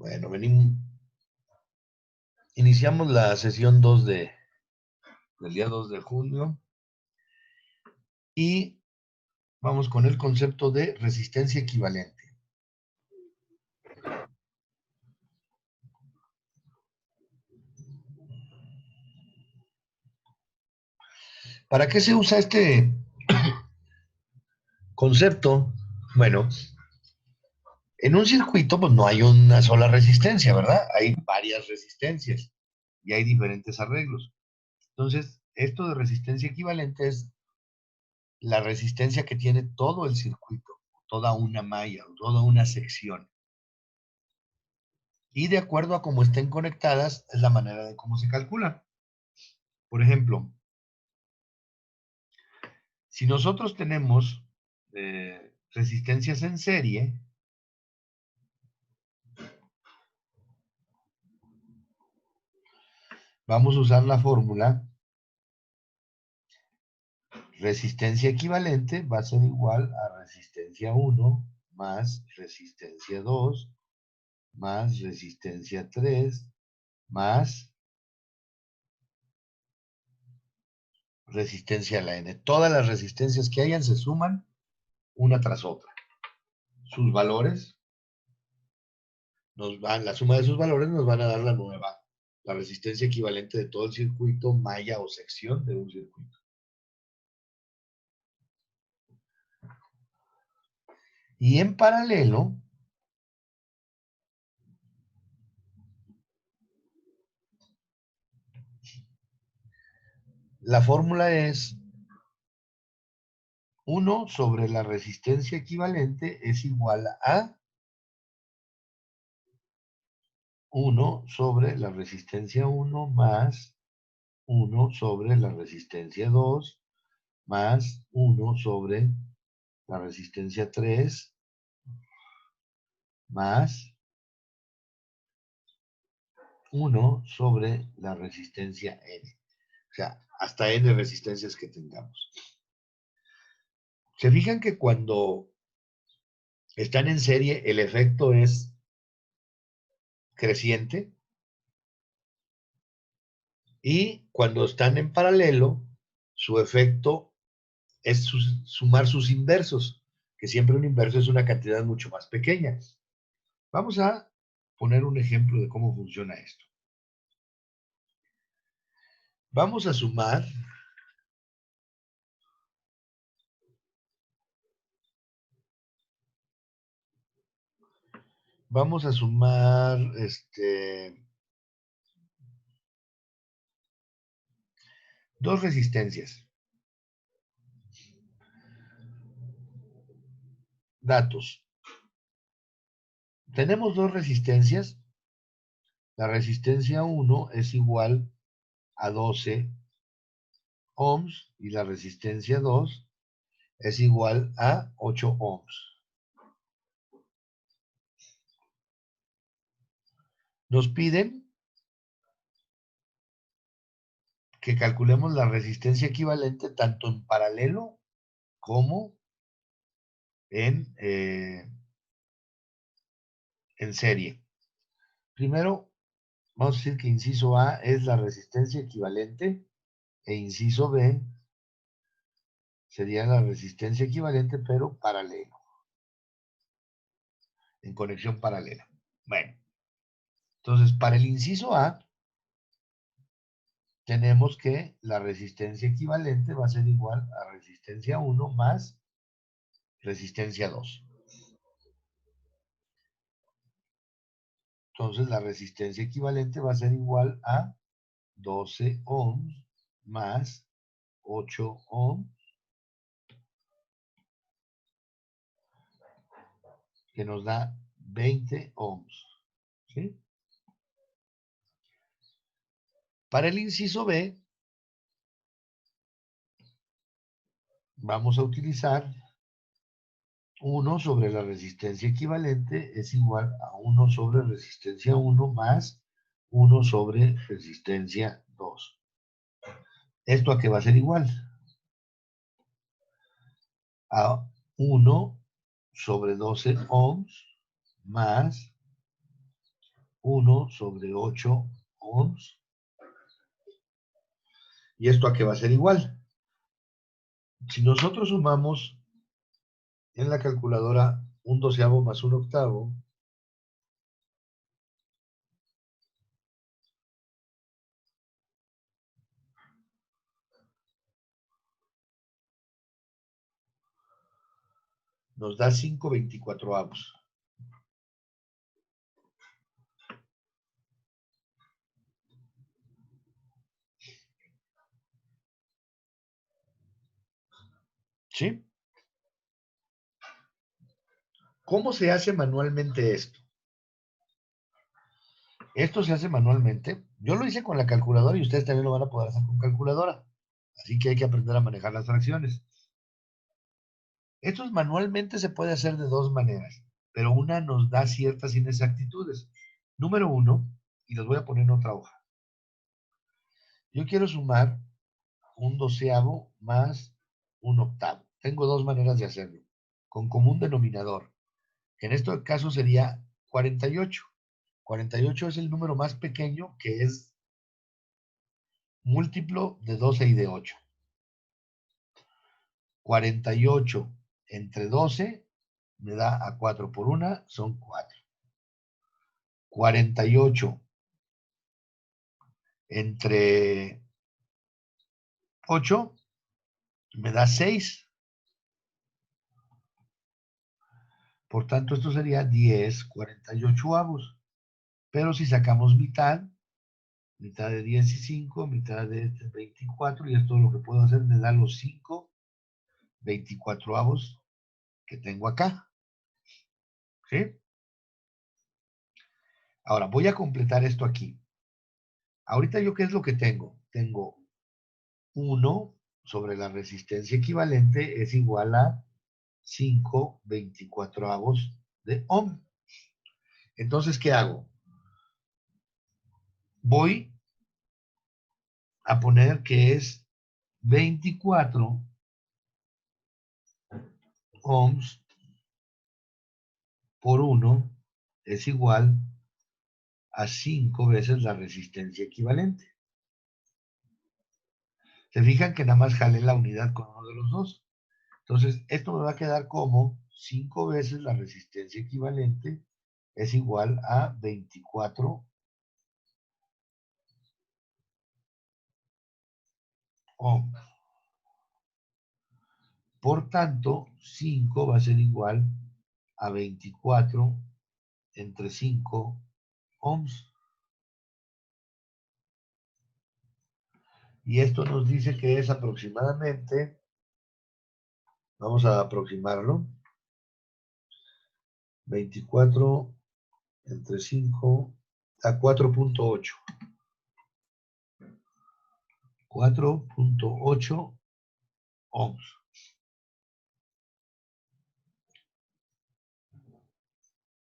Bueno, iniciamos la sesión 2 del día 2 de junio y vamos con el concepto de resistencia equivalente. ¿Para qué se usa este concepto? Bueno, en un circuito pues no hay una sola resistencia, ¿verdad? Hay varias resistencias y hay diferentes arreglos. Entonces, esto de resistencia equivalente es la resistencia que tiene todo el circuito, toda una malla, toda una sección. Y de acuerdo a cómo estén conectadas, es la manera de cómo se calcula. Por ejemplo, si nosotros tenemos resistencias en serie, vamos a usar la fórmula resistencia equivalente va a ser igual a resistencia 1 más resistencia 2 más resistencia 3 más resistencia a la N. Todas las resistencias que hayan se suman una tras otra. Sus valores la suma de sus valores nos van a dar la resistencia equivalente de todo el circuito, malla o sección de un circuito. Y en paralelo, la fórmula es 1 sobre la resistencia equivalente es igual a 1 sobre la resistencia 1 más 1 sobre la resistencia 2 más 1 sobre la resistencia 3 más 1 sobre la resistencia N. O sea, hasta N resistencias que tengamos. Se fijan que cuando están en serie el efecto es creciente y cuando están en paralelo su efecto es sumar sus inversos, que siempre un inverso es una cantidad mucho más pequeña. Vamos a poner un ejemplo de cómo funciona esto. Vamos a sumar dos resistencias. Datos. Tenemos dos resistencias. La resistencia 1 es igual a 12 ohms y la resistencia 2 es igual a 8 ohms. Nos piden que calculemos la resistencia equivalente tanto en paralelo como en serie. Primero, vamos a decir que inciso A es la resistencia equivalente e inciso B sería la resistencia equivalente pero paralelo, en conexión paralela. Bueno, entonces para el inciso A tenemos que la resistencia equivalente va a ser igual a resistencia 1 más resistencia 2. Entonces la resistencia equivalente va a ser igual a 12 ohms más 8 ohms, que nos da 20 ohms. ¿Sí? Para el inciso B, vamos a utilizar 1 sobre la resistencia equivalente es igual a 1 sobre resistencia 1 más 1 sobre resistencia 2. ¿Esto a qué va a ser igual? A 1 sobre 12 ohms más 1 sobre 8 ohms. ¿Y esto a qué va a ser igual? Si nosotros sumamos en la calculadora un doceavo más un octavo, nos da 5/24. ¿Sí? ¿Cómo se hace manualmente esto? Esto se hace manualmente. Yo lo hice con la calculadora y ustedes también lo van a poder hacer con calculadora. Así que hay que aprender a manejar las fracciones. Esto manualmente se puede hacer de dos maneras, pero una nos da ciertas inexactitudes. Número uno, y los voy a poner en otra hoja. Yo quiero sumar un doceavo más un octavo. Tengo dos maneras de hacerlo. Con común denominador. En este caso sería 48. 48 es el número más pequeño, que es múltiplo de 12 y de 8. 48 entre 12 me da a 4 por 1, son 4. 48 entre 8 me da 6. Por tanto, esto sería 10/48. Pero si sacamos mitad, mitad de 10 y 5, mitad de 24, y esto lo que puedo hacer me da los 5/24 que tengo acá. ¿Sí? Ahora, voy a completar esto aquí. Ahorita yo, ¿qué es lo que tengo? Tengo 1 sobre la resistencia equivalente es igual a 5/24 de ohm. Entonces, ¿qué hago? Voy a poner que es 24 ohms por 1 es igual a 5 veces la resistencia equivalente. Se fijan que nada más jalé la unidad con uno de los dos. Entonces, esto me va a quedar como 5 veces la resistencia equivalente es igual a 24 ohms. Por tanto, 5 va a ser igual a 24 entre 5 ohms. Y esto nos dice que es aproximadamente, vamos a aproximarlo, 24 entre 5 a 4.8. 4.8 ohms.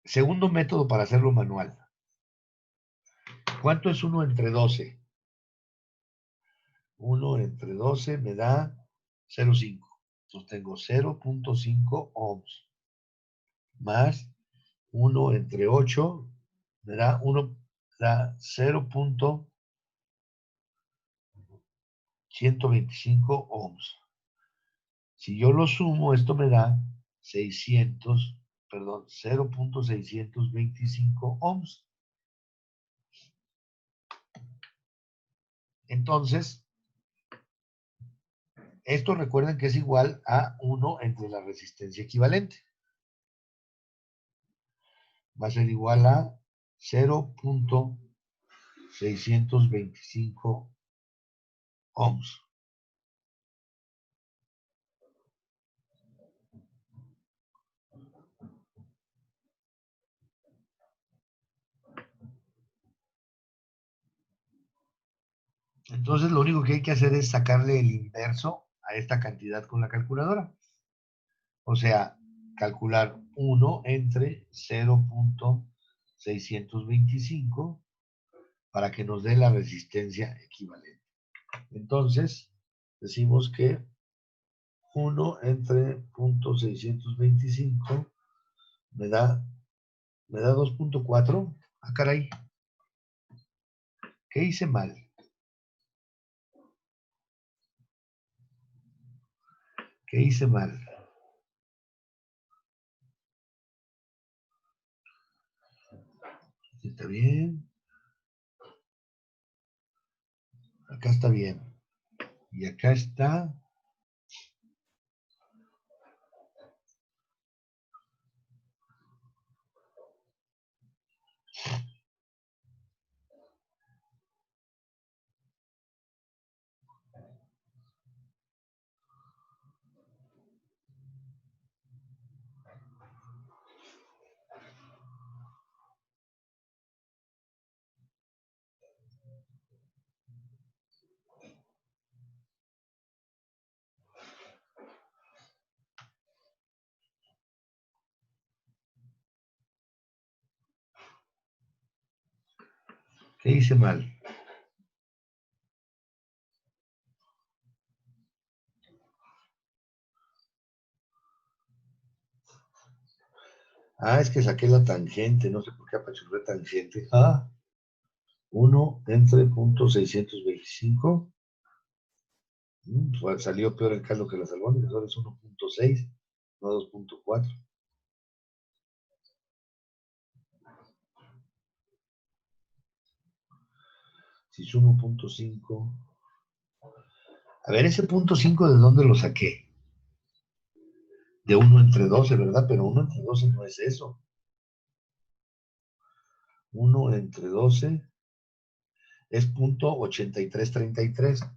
Segundo método para hacerlo manual. ¿Cuánto es 1 entre 12? 1 entre 12 me da 0.5. Entonces tengo 0.5 ohms. Más 1 entre 8 me da 0.125 ohms. Si yo lo sumo, esto me da 0.625 ohms. Entonces, esto recuerden que es igual a 1 entre la resistencia equivalente. Va a ser igual a 0.625 ohms. Entonces, lo único que hay que hacer es sacarle el inverso a esta cantidad con la calculadora. O sea, calcular 1 entre 0.625 para que nos dé la resistencia equivalente. Entonces, decimos que 1 entre 0.625 me da 2.4. Ah, caray. ¿Qué hice mal? ¿Qué hice mal? ¿Está bien? Acá está bien. Y acá está. ¿Qué hice mal? Ah, es que saqué la tangente. No sé por qué apachurré tangente. Ah, 1 entre punto 625. Salió peor el caldo que las albóndigas. Ahora es 1.6, no 2.4. Si sumo 0.5. A ver, ese 0.5, ¿de dónde lo saqué? De 1 entre 12, ¿verdad? Pero 1 entre 12 no es eso. 1 entre 12 es 0.8333.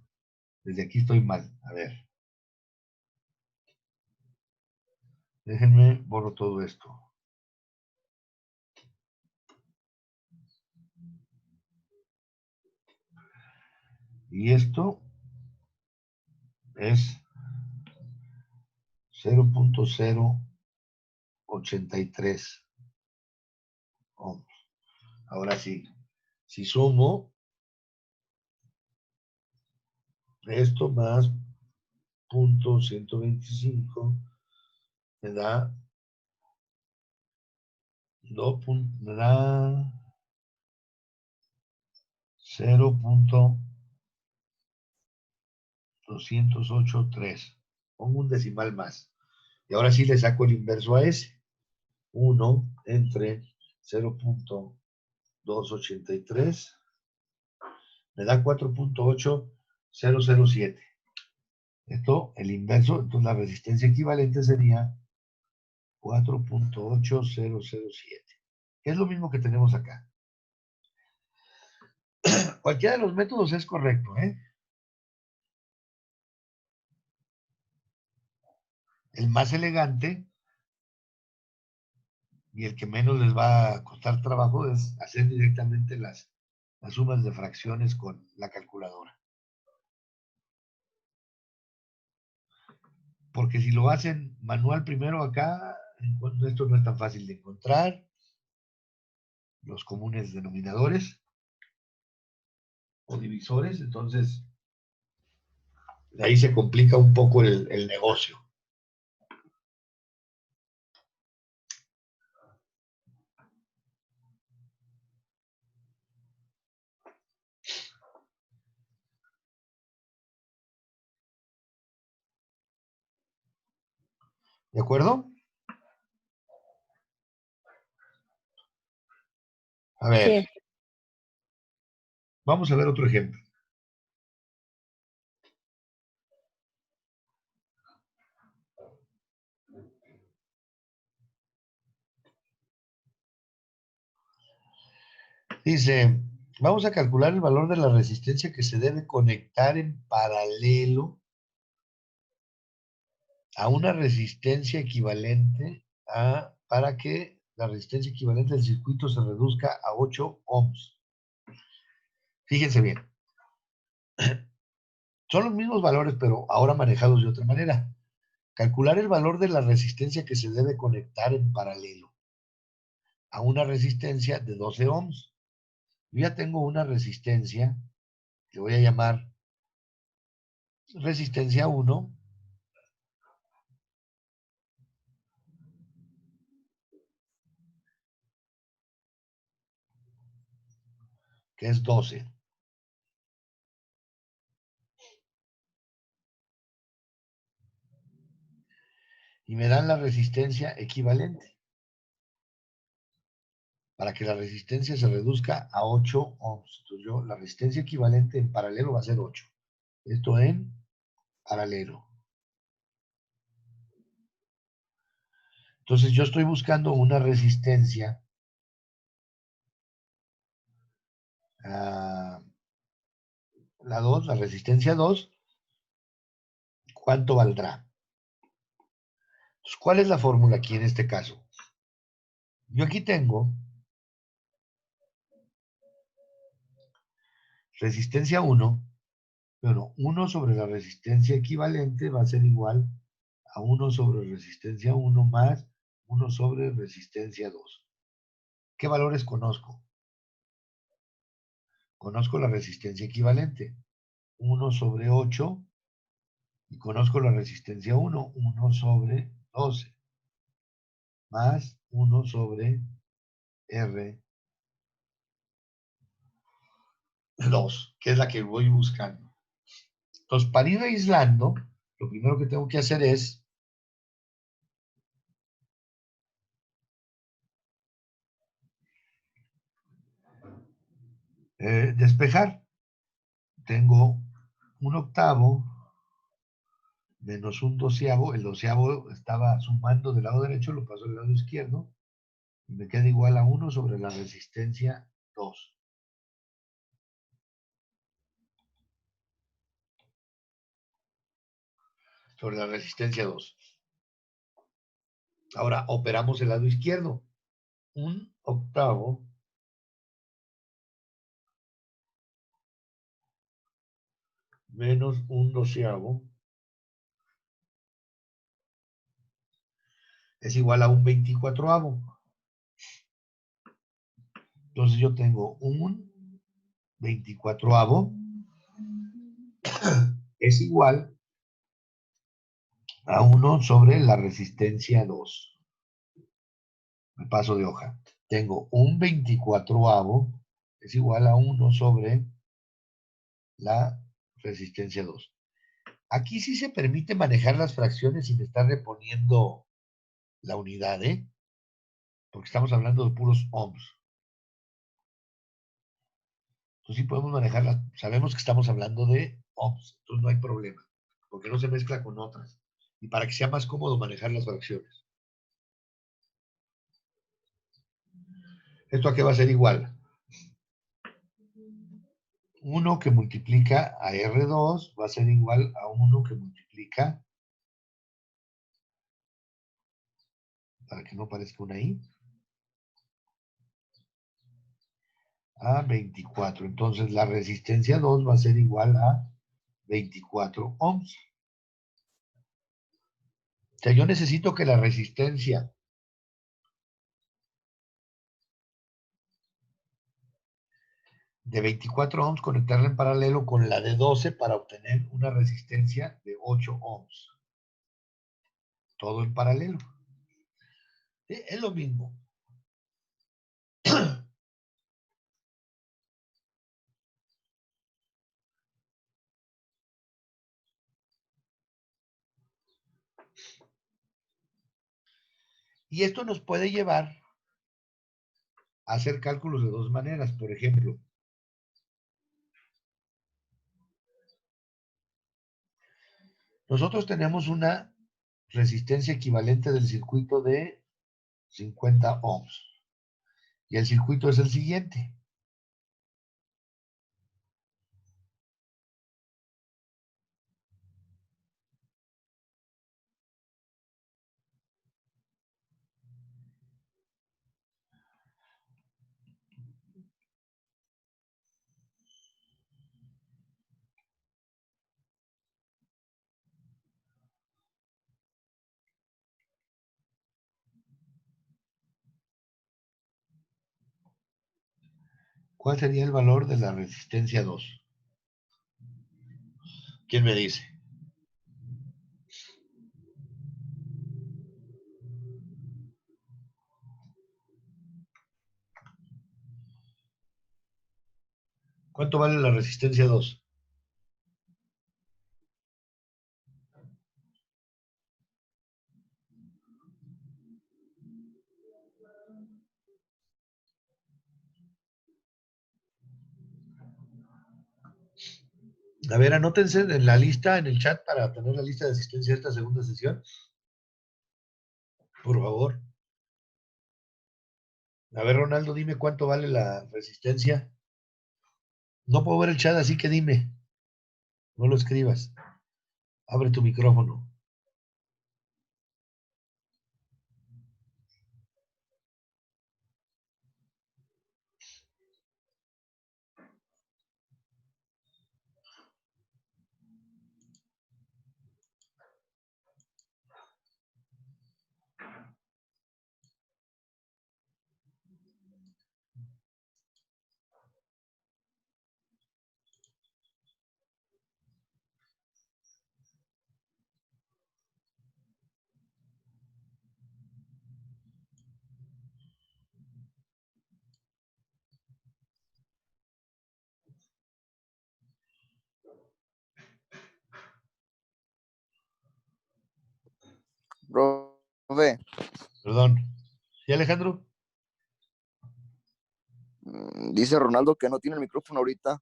Desde aquí estoy mal. A ver, déjenme borro todo esto. Y esto es 0.083 ohms. Ahora sí, si sumo esto más 0.125, me da, me da 0.2083. Pongo un decimal más. Y ahora sí le saco el inverso a ese. 1 entre 0.283 me da 4.8007. Esto, el inverso, entonces la resistencia equivalente sería 4.8007, que es lo mismo que tenemos acá. Cualquiera de los métodos es correcto, ¿eh? El más elegante y el que menos les va a costar trabajo es hacer directamente las sumas de fracciones con la calculadora. Porque si lo hacen manual primero acá, esto no es tan fácil de encontrar, los comunes denominadores o divisores, entonces de ahí se complica un poco el negocio. ¿De acuerdo? A ver, Sí. vamos a ver otro ejemplo. Dice, vamos a calcular el valor de la resistencia que se debe conectar en paralelo a una resistencia equivalente para que la resistencia equivalente del circuito se reduzca a 8 ohms. Fíjense bien, son los mismos valores, pero ahora manejados de otra manera. Calcular el valor de la resistencia que se debe conectar en paralelo a una resistencia de 12 ohms. Yo ya tengo una resistencia que voy a llamar resistencia 1, que es 12. y me dan la resistencia equivalente. Para que la resistencia se reduzca a 8 ohms. Entonces la resistencia equivalente en paralelo va a ser 8. Esto en paralelo. Entonces yo estoy buscando una resistencia la 2, la resistencia 2, ¿cuánto valdrá? Entonces, ¿cuál es la fórmula aquí en este caso? Yo aquí tengo resistencia 1, bueno, 1 sobre la resistencia equivalente va a ser igual a 1 sobre resistencia 1 más 1 sobre resistencia 2. ¿Qué valores conozco? Conozco la resistencia equivalente, 1 sobre 8, y conozco la resistencia 1, 1 sobre 12, más 1 sobre R2, que es la que voy buscando. Entonces, para ir aislando, lo primero que tengo que hacer es despejar. Tengo un octavo menos un doceavo. El doceavo estaba sumando del lado derecho, lo paso al lado izquierdo, y me queda igual a 1 sobre la resistencia 2. Sobre la resistencia 2. Ahora operamos el lado izquierdo. Un octavo menos un doceavo es igual a un 24avo. Entonces yo tengo un 24avo es igual a 1 sobre la resistencia 2. Me paso de hoja. Tengo un 24avo es igual a 1 sobre la resistencia 2. Aquí sí se permite manejar las fracciones sin estar reponiendo la unidad, ¿eh? Porque estamos hablando de puros ohms. Entonces sí podemos manejarlas. Sabemos que estamos hablando de ohms, entonces no hay problema, porque no se mezcla con otras. Y para que sea más cómodo manejar las fracciones. ¿Esto a qué va a ser igual? 1 que multiplica a R2 va a ser igual a 1 que multiplica, para que no parezca una I, a 24. Entonces la resistencia 2 va a ser igual a 24 ohms. O sea, yo necesito que la resistencia de 24 ohms conectarla en paralelo con la de 12 para obtener una resistencia de 8 ohms. Todo en paralelo. Sí, es lo mismo. Y esto nos puede llevar a hacer cálculos de dos maneras. Por ejemplo, nosotros tenemos una resistencia equivalente del circuito de 50 ohms. Y el circuito es el siguiente. ¿Cuál sería el valor de la resistencia 2? ¿Quién me dice? ¿Cuánto vale la resistencia 2? A ver, anótense en la lista, en el chat, para tener la lista de asistencia de esta segunda sesión. Por favor. A ver, Ronaldo, dime cuánto vale la resistencia. No puedo ver el chat, así que dime. No lo escribas. Abre tu micrófono. Profe, Perdón. ¿Sí, Alejandro? dice Ronaldo que no tiene el micrófono ahorita.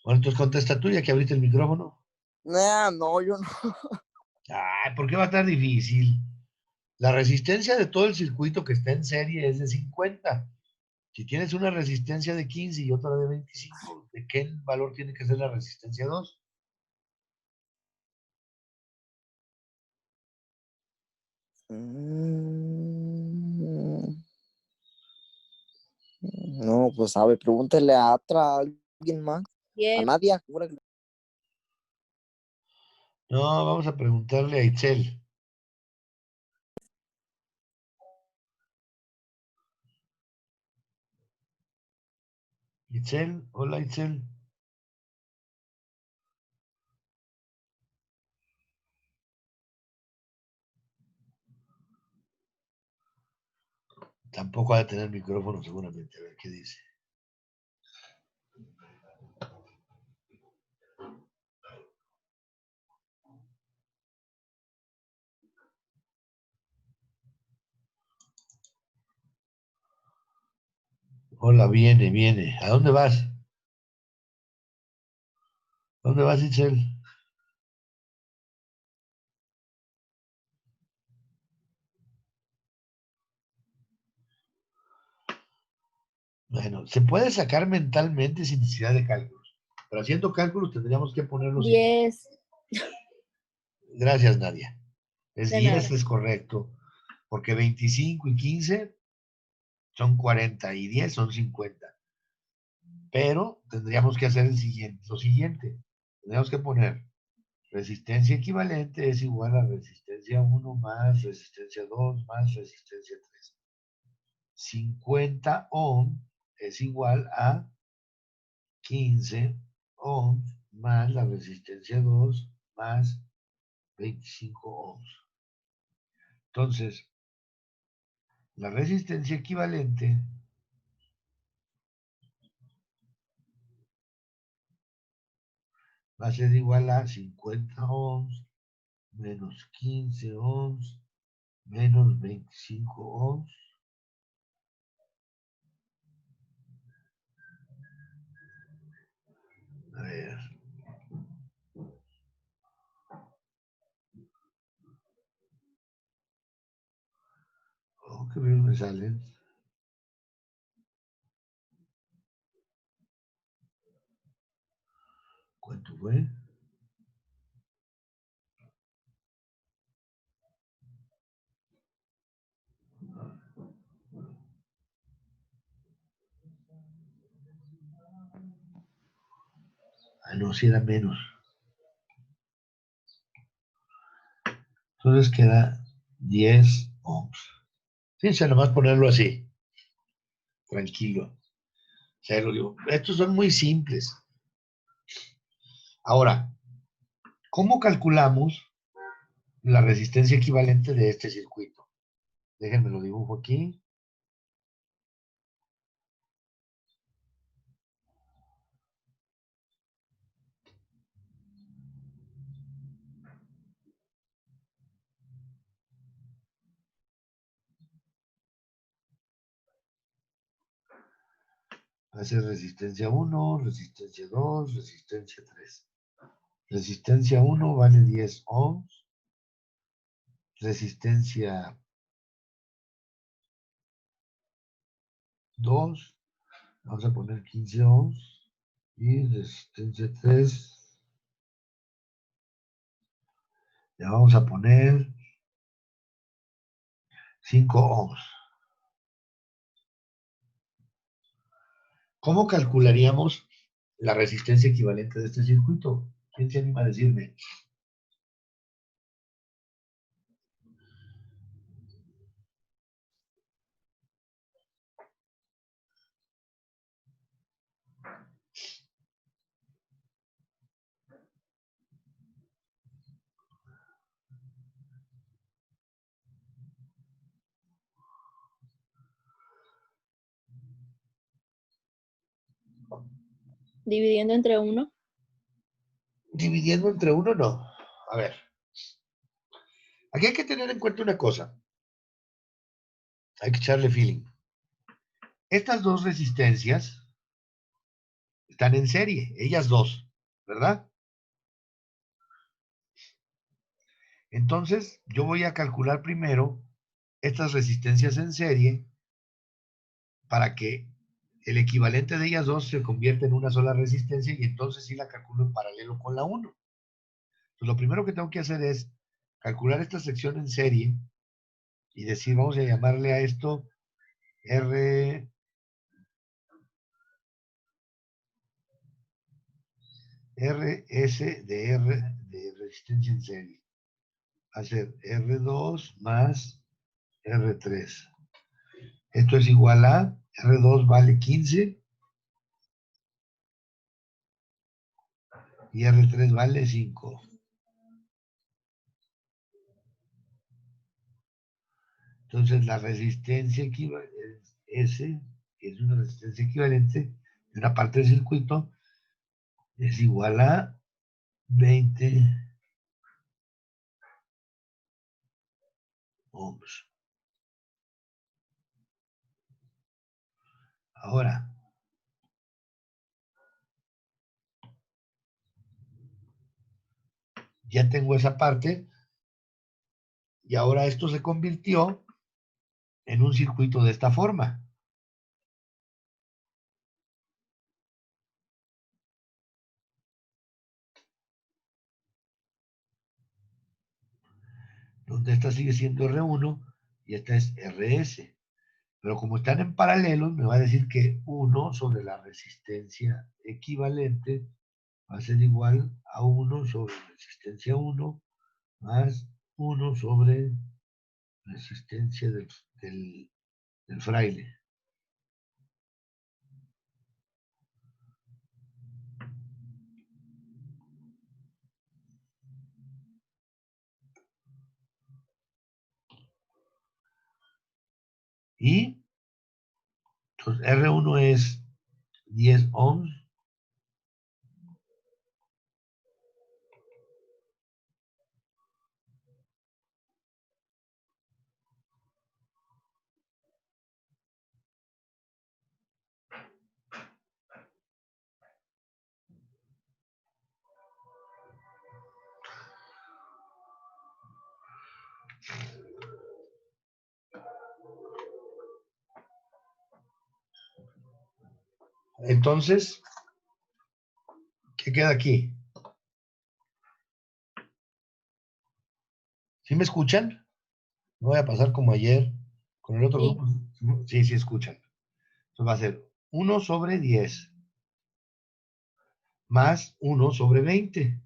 Bueno, entonces contesta tú, ya que abriste el micrófono. Nah, no, yo no. Ay, ¿por qué va a estar difícil? La resistencia de todo el circuito que está en serie es de 50. Si tienes una resistencia de 15 y otra de 25, ¿de qué valor tiene que ser la resistencia 2? No, pues sabe, pregúntele a alguien más. A Bien. Nadia. No, vamos a preguntarle a Itzel. Itzel, hola Itzel. Tampoco ha de tener micrófono seguramente, a ver qué dice. Hola, viene. ¿A dónde vas? ¿Dónde vas, Itzel? Bueno, se puede sacar mentalmente sin necesidad de cálculos. Pero haciendo cálculos tendríamos que poner los siguiente. 10. Gracias, Nadia. Es De 10, nada. es correcto. Porque 25 y 15 son 40 y 10 son 50. Pero tendríamos que hacer lo siguiente. Tendríamos que poner resistencia equivalente es igual a resistencia 1 más resistencia 2 más resistencia 3. 50 ohm es igual a 15 ohms más la resistencia 2 más 25 ohms. Entonces, la resistencia equivalente va a ser igual a 50 ohms menos 15 ohms menos 25 ohms. A ver. Oh, qué bien me salen. ¿Cuánto fue? Ah, no, si era menos. Entonces queda 10 ohms. Fíjense, nomás ponerlo así. Tranquilo. Se lo digo. Estos son muy simples. Ahora, ¿cómo calculamos la resistencia equivalente de este circuito? Déjenme lo dibujo aquí. Va a ser resistencia 1, resistencia 2, resistencia 3. Resistencia 1 vale 10 ohms. Resistencia 2, vamos a poner 15 ohms. Y resistencia 3, le vamos a poner 5 ohms. ¿Cómo calcularíamos la resistencia equivalente de este circuito? ¿Quién se anima a decirme? Dividiendo entre 1. Dividiendo entre 1, no. A ver. Aquí hay que tener en cuenta una cosa. Hay que echarle feeling. Estas dos resistencias están en serie, ellas dos, ¿verdad? Entonces, yo voy a calcular primero estas resistencias en serie para que el equivalente de ellas dos se convierta en una sola resistencia y entonces sí la calculo en paralelo con la 1. Entonces, lo primero que tengo que hacer es calcular esta sección en serie y decir, vamos a llamarle a esto R, RS de resistencia en serie. Va a ser R2 más R3. Esto es igual a R2 vale 15 y R3 vale 5. Entonces la resistencia equivalente, S, que es una resistencia equivalente de una parte del circuito, es igual a 20 ohms. Ahora, ya tengo esa parte y ahora esto se convirtió en un circuito de esta forma. Donde esta sigue siendo R1 y esta es RS. Pero como están en paralelo, me va a decir que 1 sobre la resistencia equivalente va a ser igual a 1 sobre resistencia 1 más 1 sobre resistencia del fraile. Y entonces R1 es 10 ohms. Entonces, ¿qué queda aquí? ¿Sí me escuchan? No voy a pasar como ayer con el otro Sí. grupo. Sí, sí escuchan. Entonces va a ser 1 sobre 10 más 1 sobre 20.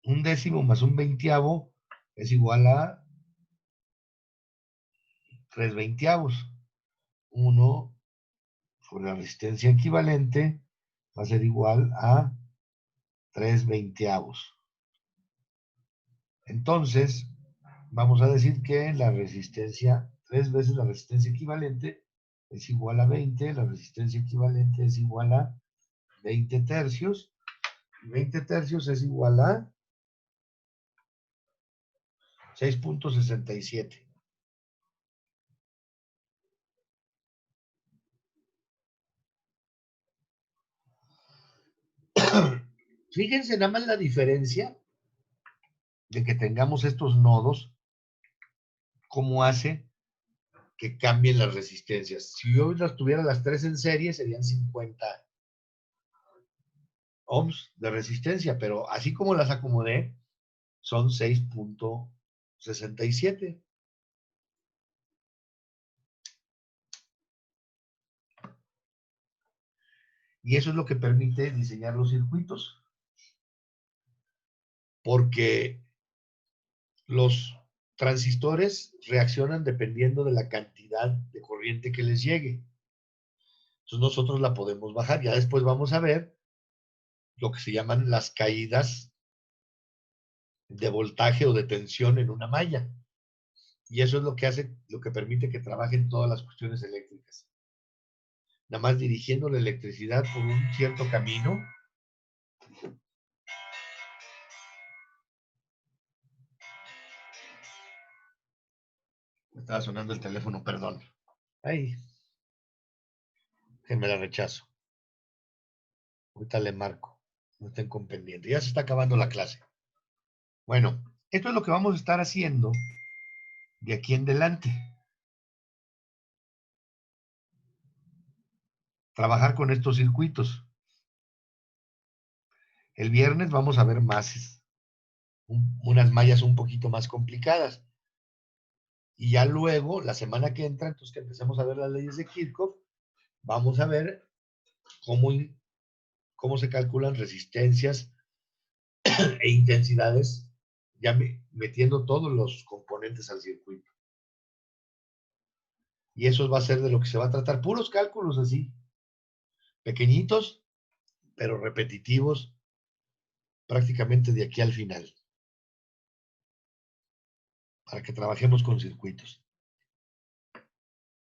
Un décimo más un veintiavo es igual a 3 veintiavos. 1 sobre la resistencia equivalente va a ser igual a 3 veintiavos. Entonces, vamos a decir que la resistencia, 3 veces la resistencia equivalente es igual a 20, la resistencia equivalente es igual a 20 tercios, y 20 tercios es igual a 6.67. Fíjense nada más la diferencia de que tengamos estos nodos, cómo hace que cambien las resistencias. Si yo las tuviera las tres en serie, serían 50 ohms de resistencia, pero así como las acomodé, son 6.67. Y eso es lo que permite diseñar los circuitos. Porque los transistores reaccionan dependiendo de la cantidad de corriente que les llegue. Entonces nosotros la podemos bajar. Ya después vamos a ver lo que se llaman las caídas de voltaje o de tensión en una malla. Y eso es lo que hace, lo que permite que trabajen todas las cuestiones eléctricas. Nada más dirigiendo la electricidad por un cierto camino. Me estaba sonando el teléfono, perdón. Ay, que me la rechazo. Ahorita le marco. No estén con pendiente. Ya se está acabando la clase. Bueno, esto es lo que vamos a estar haciendo de aquí en adelante. Trabajar con estos circuitos. El viernes vamos a ver más, unas mallas un poquito más complicadas. Y ya luego, la semana que entra, entonces que empecemos a ver las leyes de Kirchhoff, vamos a ver cómo se calculan resistencias e intensidades, ya metiendo todos los componentes al circuito. Y eso va a ser de lo que se va a tratar, puros cálculos así, pequeñitos, pero repetitivos, prácticamente de aquí al final, para que trabajemos con circuitos.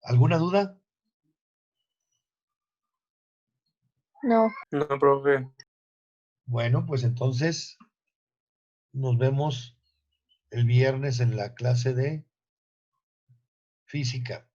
¿Alguna duda? No. No, profe. Bueno, pues entonces nos vemos el viernes en la clase de física.